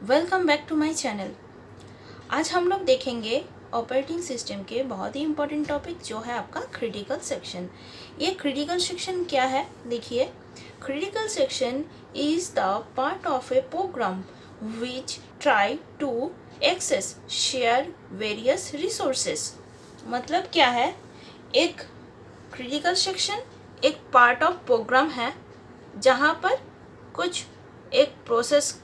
Welcome back to my channel. आज हम लोग देखेंगे ऑपरेटिंग सिस्टम के बहुत ही इम्पोर्टेंट टॉपिक जो है आपका क्रिटिकल सेक्शन। ये क्रिटिकल सेक्शन क्या है देखिए। Critical section is the part of a program which try to access share various resources. मतलब क्या है, एक क्रिटिकल सेक्शन एक पार्ट ऑफ प्रोग्राम है जहाँ पर कुछ एक प्रोसेस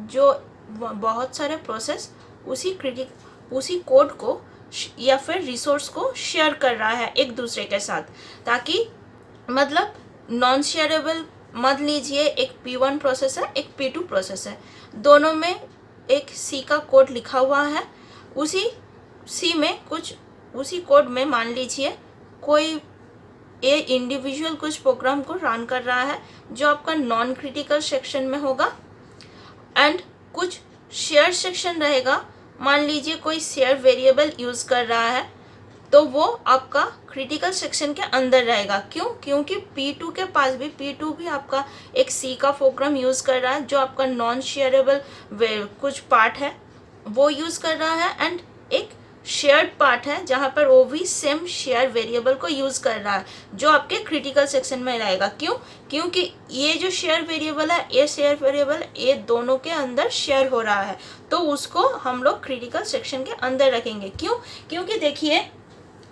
जो बहुत सारे प्रोसेस उसी कोड को या फिर रिसोर्स को शेयर कर रहा है एक दूसरे के साथ, ताकि मतलब नॉन शेयरेबल मत लीजिए। एक P1 प्रोसेस है, एक P2 प्रोसेस है, दोनों में एक C का कोड लिखा हुआ है। उसी C में कुछ उसी कोड में मान लीजिए कोई इंडिविजुअल कुछ प्रोग्राम को रन कर रहा है जो आपका नॉन क्रिटिकल सेक्शन में होगा, एंड कुछ शेयर सेक्शन रहेगा। मान लीजिए कोई शेयर वेरिएबल यूज़ कर रहा है तो वो आपका क्रिटिकल सेक्शन के अंदर रहेगा। क्यों? क्योंकि P2 के पास भी P2 भी आपका एक C का प्रोग्राम यूज़ कर रहा है जो आपका नॉन शेयरेबल कुछ पार्ट है वो यूज़ कर रहा है, एंड एक शेयर्ड पार्ट है जहाँ पर वो भी सेम शेयर वेरिएबल को यूज़ कर रहा है जो आपके क्रिटिकल सेक्शन में रहेगा। क्यों? क्योंकि ये जो शेयर वेरिएबल है, ये शेयर वेरिएबल ये दोनों के अंदर शेयर हो रहा है, तो उसको हम लोग क्रिटिकल सेक्शन के अंदर रखेंगे। क्यों? क्योंकि देखिए,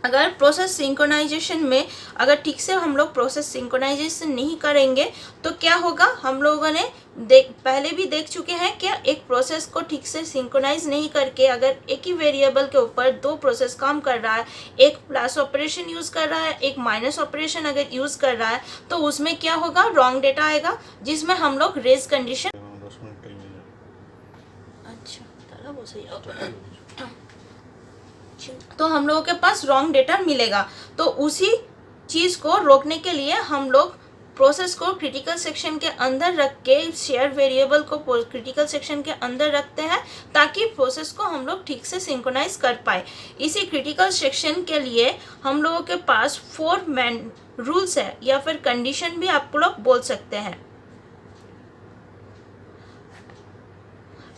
अगर प्रोसेस सिंक्रोनाइजेशन में अगर ठीक से हम लोग प्रोसेस सिंक्रोनाइजेशन नहीं करेंगे तो क्या होगा, हम लोगों ने पहले भी देख चुके हैं कि एक प्रोसेस को ठीक से सिंक्रोनाइज नहीं करके अगर एक ही वेरिएबल के ऊपर दो प्रोसेस काम कर रहा है, एक प्लस ऑपरेशन यूज़ कर रहा है, एक माइनस ऑपरेशन अगर यूज़ कर रहा है, तो उसमें क्या होगा, रॉन्ग डेटा आएगा जिसमें हम लोग रेज कंडीशन। अच्छा चलो वो सही तो हम लोगों के पास रॉन्ग डेटा मिलेगा। तो उसी चीज़ को रोकने के लिए हम लोग प्रोसेस को क्रिटिकल सेक्शन के अंदर रख के शेयर वेरिएबल को क्रिटिकल सेक्शन के अंदर रखते हैं ताकि प्रोसेस को हम लोग ठीक से सिंक्रोनाइज कर पाए। इसी क्रिटिकल सेक्शन के लिए हम लोगों के पास 4 मैन रूल्स है या फिर कंडीशन भी आप लोग बोल सकते हैं।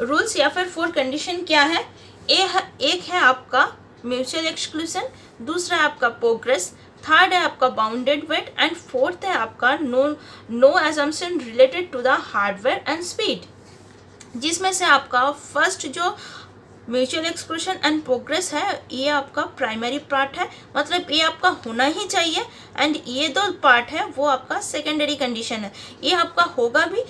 रूल्स या फिर 4 कंडीशन क्या है? एक है आपका म्यूचुअल एक्सक्लूजन, दूसरा है आपका प्रोग्रेस, थर्ड है आपका बाउंडेड वेट, एंड फोर्थ है आपका no assumption related to the hardware and speed. जिसमें से आपका फर्स्ट जो म्यूचुअल एक्सक्लूजन एंड प्रोग्रेस है ये आपका प्राइमरी पार्ट है, मतलब ये आपका होना ही चाहिए, एंड ये दो पार्ट है वो आपका सेकेंडरी कंडीशन है। ये आपका होगा भी,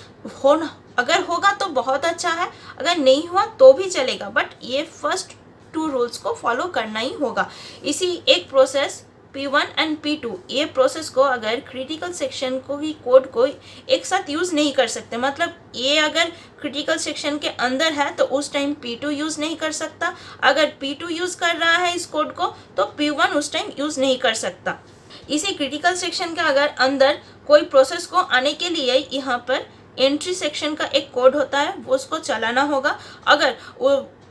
अगर होगा तो बहुत अच्छा है, अगर नहीं हुआ तो भी चलेगा, बट ये फर्स्ट 2 रूल्स को फॉलो करना ही होगा। इसी एक प्रोसेस P1 एंड P2 ये प्रोसेस को अगर क्रिटिकल सेक्शन को ही कोड को एक साथ यूज़ नहीं कर सकते, मतलब ये अगर क्रिटिकल सेक्शन के अंदर है तो उस टाइम P2 यूज़ नहीं कर सकता, अगर P2 यूज़ कर रहा है इस कोड को तो P1 उस टाइम यूज़ नहीं कर सकता। इसी क्रिटिकल सेक्शन के अगर अंदर कोई प्रोसेस को आने के लिए यहाँ पर एंट्री सेक्शन का एक कोड होता है वो उसको चलाना होगा। अगर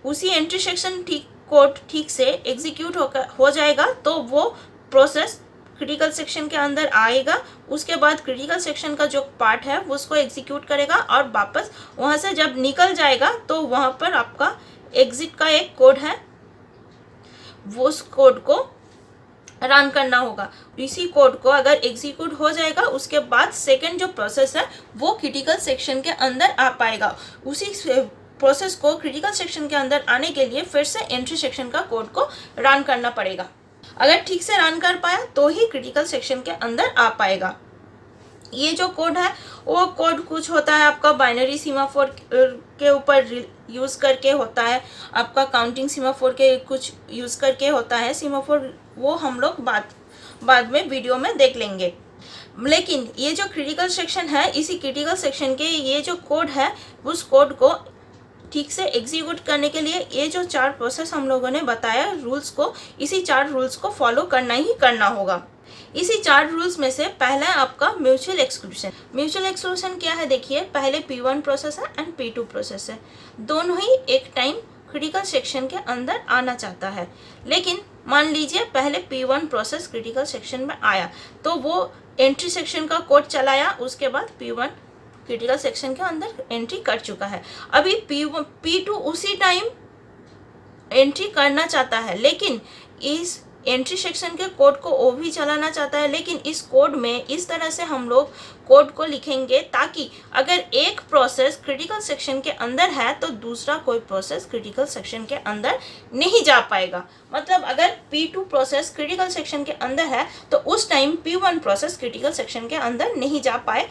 उसी एंट्री सेक्शन कोड ठीक से एग्जीक्यूट हो जाएगा तो वो प्रोसेस क्रिटिकल सेक्शन के अंदर आएगा। उसके बाद क्रिटिकल सेक्शन का जो पार्ट है वो उसको एग्जीक्यूट करेगा और वापस वहाँ से जब निकल जाएगा तो वहाँ पर आपका एग्जिट का एक कोड है, वो उस कोड को रन करना होगा। इसी कोड को अगर एग्जीक्यूट हो जाएगा उसके बाद सेकेंड जो प्रोसेस है वो क्रिटिकल सेक्शन के अंदर आ पाएगा। उसी प्रोसेस को क्रिटिकल सेक्शन के अंदर आने के लिए फिर से एंट्री सेक्शन का कोड को रन करना पड़ेगा। अगर ठीक से रन कर पाया तो ही क्रिटिकल सेक्शन के अंदर आ पाएगा। ये जो कोड है वो कोड कुछ होता है आपका बाइनरी सीमाफोर के ऊपर यूज़ करके होता है, आपका काउंटिंग सीमाफोर के कुछ यूज़ करके होता है सीमाफोर, वो हम लोग बाद में वीडियो में देख लेंगे। लेकिन ये जो क्रिटिकल सेक्शन है, इसी क्रिटिकल सेक्शन के ये जो कोड है उस कोड को ठीक से एग्जीक्यूट करने के लिए ये जो 4 प्रोसेस हम लोगों ने बताया रूल्स को, इसी 4 रूल्स को फॉलो करना ही करना होगा। इसी 4 रूल्स में से पहला है आपका म्यूचुअल एक्सक्लूजन। म्यूचुअल एक्सक्लूजन क्या है देखिए, पहले P1 प्रोसेस है एंड P2 प्रोसेस है, दोनों ही एक टाइम क्रिटिकल सेक्शन के अंदर आना चाहता है। लेकिन मान लीजिए पहले P1 प्रोसेस क्रिटिकल सेक्शन में आया तो वो एंट्री सेक्शन का कोड चलाया, उसके बाद P1 क्रिटिकल सेक्शन के अंदर एंट्री कर चुका है। अभी P2 उसी टाइम एंट्री करना चाहता है, लेकिन इस एंट्री सेक्शन के कोड को वो भी चलाना चाहता है, लेकिन इस कोड में इस तरह से हम लोग कोड को लिखेंगे ताकि अगर एक प्रोसेस क्रिटिकल सेक्शन के अंदर है तो दूसरा कोई प्रोसेस क्रिटिकल सेक्शन के अंदर नहीं जा पाएगा। मतलब अगर P2 प्रोसेस क्रिटिकल सेक्शन के अंदर है तो उस time P1 process critical section के अंदर नहीं जा पाए।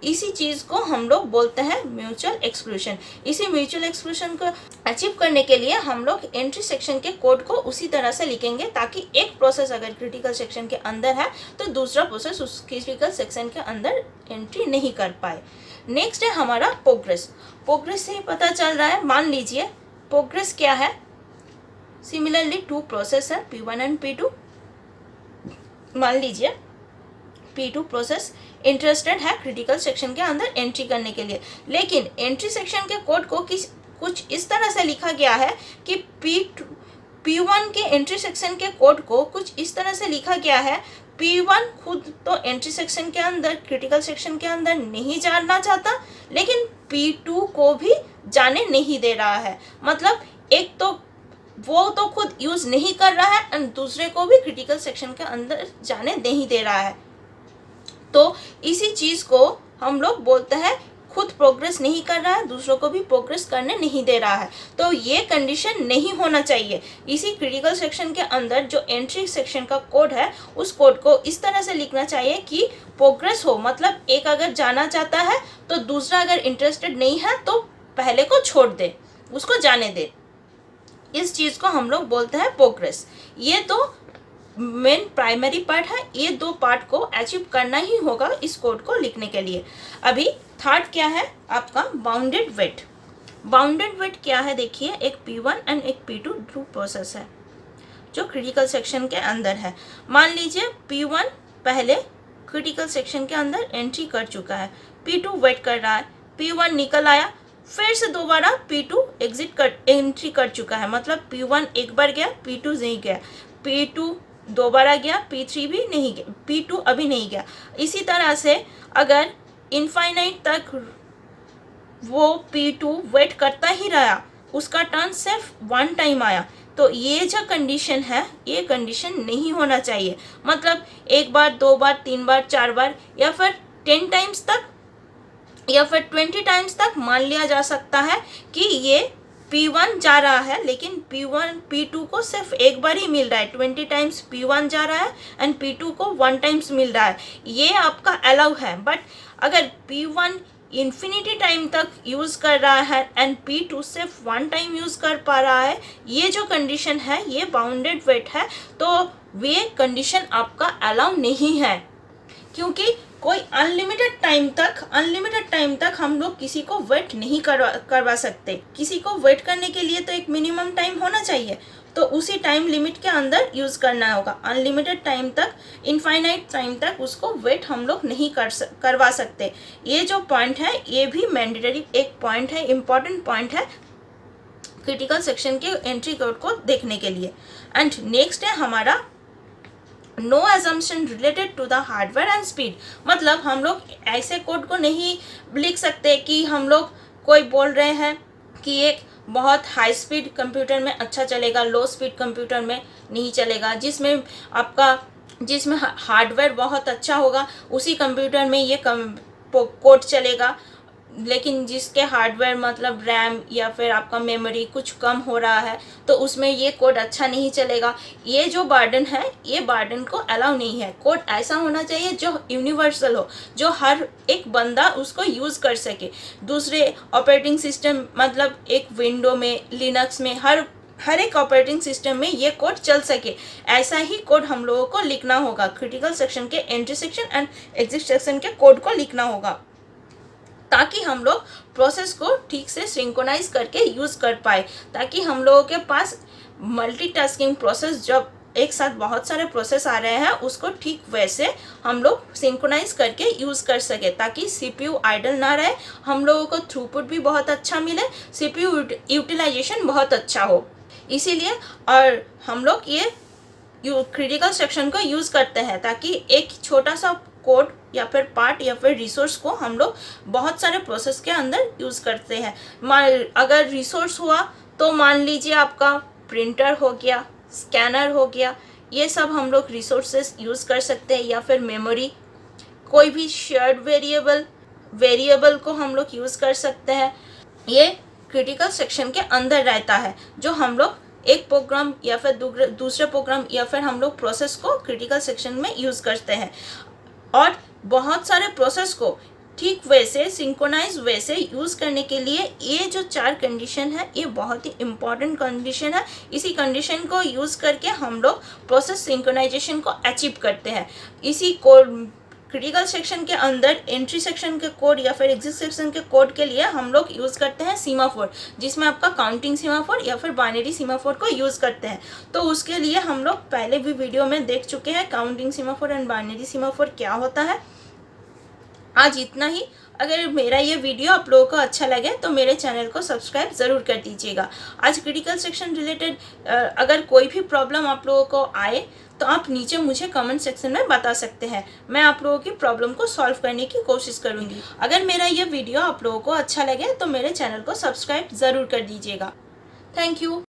इसी चीज़ को हम लोग बोलते हैं म्यूचुअल एक्सक्लूशन। इसी म्यूचुअल एक्सक्लूशन को अचीव करने के लिए हम लोग एंट्री सेक्शन के कोड को उसी तरह से लिखेंगे ताकि एक प्रोसेस अगर क्रिटिकल सेक्शन के अंदर है तो दूसरा प्रोसेस उस क्रिटिकल सेक्शन के अंदर एंट्री नहीं कर पाए। नेक्स्ट है हमारा प्रोग्रेस। प्रोग्रेस से ही पता चल रहा है, मान लीजिए प्रोग्रेस क्या है। सिमिलरली टू प्रोसेस है P1 एंड P2। मान लीजिए P2 प्रोसेस इंटरेस्टेड है क्रिटिकल सेक्शन के अंदर एंट्री करने के लिए, लेकिन एंट्री सेक्शन के कोड को कुछ इस तरह से लिखा गया है कि P1 के एंट्री सेक्शन के कोड को कुछ इस तरह से लिखा गया है। P1 खुद तो एंट्री सेक्शन के अंदर क्रिटिकल सेक्शन के अंदर नहीं जाना चाहता, लेकिन P2 को भी जाने नहीं दे रहा है। मतलब एक तो वो तो खुद यूज़ नहीं कर रहा है और दूसरे को भी क्रिटिकल सेक्शन के अंदर जाने नहीं दे रहा है। तो इसी चीज़ को हम लोग बोलते हैं खुद प्रोग्रेस नहीं कर रहा है, दूसरों को भी प्रोग्रेस करने नहीं दे रहा है। तो ये कंडीशन नहीं होना चाहिए। इसी क्रिटिकल सेक्शन के अंदर जो एंट्री सेक्शन का कोड है उस कोड को इस तरह से लिखना चाहिए कि प्रोग्रेस हो। मतलब एक अगर जाना चाहता है तो दूसरा अगर इंटरेस्टेड नहीं है तो पहले को छोड़ दे, उसको जाने दे। इस चीज़ को हम लोग बोलते हैं प्रोग्रेस। ये तो मेन प्राइमरी पार्ट है। ये दो पार्ट को अचीव करना ही होगा इस कोड को लिखने के लिए। अभी थर्ड क्या है आपका बाउंडेड वेट। बाउंडेड वेट क्या है देखिए, एक P1 एंड एक P2 टू प्रोसेस है जो क्रिटिकल सेक्शन के अंदर है। मान लीजिए P1 पहले क्रिटिकल सेक्शन के अंदर एंट्री कर चुका है, P2 वेट कर रहा है, P1 निकल आया, फिर से दोबारा P2 एंट्री कर चुका है। मतलब P1 एक बार गया, P2 नहीं गया, P2 दोबारा गया, P3 भी नहीं गया, P2 अभी नहीं गया। इसी तरह से अगर इनफाइनाइट तक वो P2 वेट करता ही रहा, उसका टर्न सिर्फ वन टाइम आया, तो ये जो कंडीशन है ये कंडीशन नहीं होना चाहिए। मतलब एक बार, दो बार, तीन बार, चार बार या फिर 10 टाइम्स तक या फिर 20 टाइम्स तक मान लिया जा सकता है कि ये P1 जा रहा है, लेकिन P2 को सिर्फ एक बार ही मिल रहा है। 20 टाइम्स P1 जा रहा है एंड P2 को 1 टाइम्स मिल रहा है, ये आपका अलाउ है। बट अगर P1 इन्फिनिटी टाइम तक यूज़ कर रहा है एंड P2 सिर्फ 1 टाइम यूज़ कर पा रहा है, ये जो कंडीशन है ये बाउंडेड वेट है। तो ये कंडीशन आपका अलाउ नहीं है, क्योंकि कोई अनलिमिटेड टाइम तक हम लोग किसी को वेट नहीं करवा सकते। किसी को वेट करने के लिए तो एक मिनिमम टाइम होना चाहिए, तो उसी टाइम लिमिट के अंदर यूज़ करना होगा। अनलिमिटेड टाइम तक, इनफाइनाइट टाइम तक उसको वेट हम लोग नहीं करवा सकते। ये जो पॉइंट है ये भी मैंडेटरी एक पॉइंट है, इम्पॉर्टेंट पॉइंट है क्रिटिकल सेक्शन के एंट्री कोड को देखने के लिए। एंड नेक्स्ट है हमारा no assumption related to the hardware and speed. मतलब हम लोग ऐसे कोड को नहीं लिख सकते कि हम लोग कोई बोल रहे हैं कि एक बहुत हाई स्पीड कंप्यूटर में अच्छा चलेगा, लो स्पीड कंप्यूटर में नहीं चलेगा। जिसमें हार्डवेयर बहुत अच्छा होगा उसी कंप्यूटर में ये कोड चलेगा, लेकिन जिसके हार्डवेयर मतलब रैम या फिर आपका मेमोरी कुछ कम हो रहा है तो उसमें ये कोड अच्छा नहीं चलेगा। ये जो बर्डन है ये बर्डन को अलाउ नहीं है। कोड ऐसा होना चाहिए जो यूनिवर्सल हो, जो हर एक बंदा उसको यूज़ कर सके। दूसरे ऑपरेटिंग सिस्टम मतलब एक विंडो में, लिनक्स में, हर एक ऑपरेटिंग सिस्टम में ये कोड चल सके, ऐसा ही कोड हम लोगों को लिखना होगा। क्रिटिकल सेक्शन के entry section and exit section के कोड को लिखना होगा ताकि हम लोग प्रोसेस को ठीक से सिंक्रोनाइज करके यूज़ कर पाए, ताकि हम लोगों के पास मल्टीटास्किंग प्रोसेस, जब एक साथ बहुत सारे प्रोसेस आ रहे हैं उसको ठीक वैसे हम लोग सिंक्रोनाइज करके यूज़ कर सके, ताकि CPU आइडल ना रहे, हम लोगों को थ्रूपुट भी बहुत अच्छा मिले, CPU यूटिलाइजेशन बहुत अच्छा हो। इसीलिए और हम लोग ये क्रिटिकल सेक्शन को यूज़ करते हैं ताकि एक छोटा सा कोड या फिर पार्ट या फिर रिसोर्स को हम लोग बहुत सारे प्रोसेस के अंदर यूज़ करते हैं। अगर रिसोर्स हुआ तो मान लीजिए आपका प्रिंटर हो गया, स्कैनर हो गया, ये सब हम लोग रिसोर्सेस यूज़ कर सकते हैं। या फिर मेमोरी, कोई भी शेयर्ड वेरिएबल को हम लोग यूज़ कर सकते हैं। ये क्रिटिकल सेक्शन के अंदर रहता है, जो हम लोग एक प्रोग्राम या फिर दूसरे प्रोग्राम या फिर हम लोग प्रोसेस को क्रिटिकल सेक्शन में यूज़ करते हैं। और बहुत सारे प्रोसेस को ठीक वैसे सिंक्रोनाइज वैसे यूज़ करने के लिए ये जो 4 कंडीशन है, ये बहुत ही इम्पॉर्टेंट कंडीशन है। इसी कंडीशन को यूज़ करके हम लोग प्रोसेस सिंक्रोनाइजेशन को अचीव करते हैं। इसी कोड क्रिटिकल सेक्शन के अंदर एंट्री सेक्शन के कोड या फिर एग्जिट सेक्शन के कोड के लिए हम लोग यूज़ करते हैं सीमाफोर, जिसमें आपका काउंटिंग सीमाफोर या फिर बाइनरी सीमाफोर को यूज़ करते हैं। तो उसके लिए हम लोग पहले भी वीडियो में देख चुके हैं counting semaphore and binary semaphore क्या होता है। आज इतना ही। अगर मेरा ये वीडियो आप लोगों को अच्छा लगे तो मेरे चैनल को सब्सक्राइब ज़रूर कर दीजिएगा। आज क्रिटिकल सेक्शन रिलेटेड अगर कोई भी प्रॉब्लम आप लोगों को आए तो आप नीचे मुझे कमेंट सेक्शन में बता सकते हैं। मैं आप लोगों की प्रॉब्लम को सॉल्व करने की कोशिश करूँगी। अगर मेरा ये वीडियो आप लोगों को अच्छा लगे तो मेरे चैनल को सब्सक्राइब ज़रूर कर दीजिएगा। Thank you.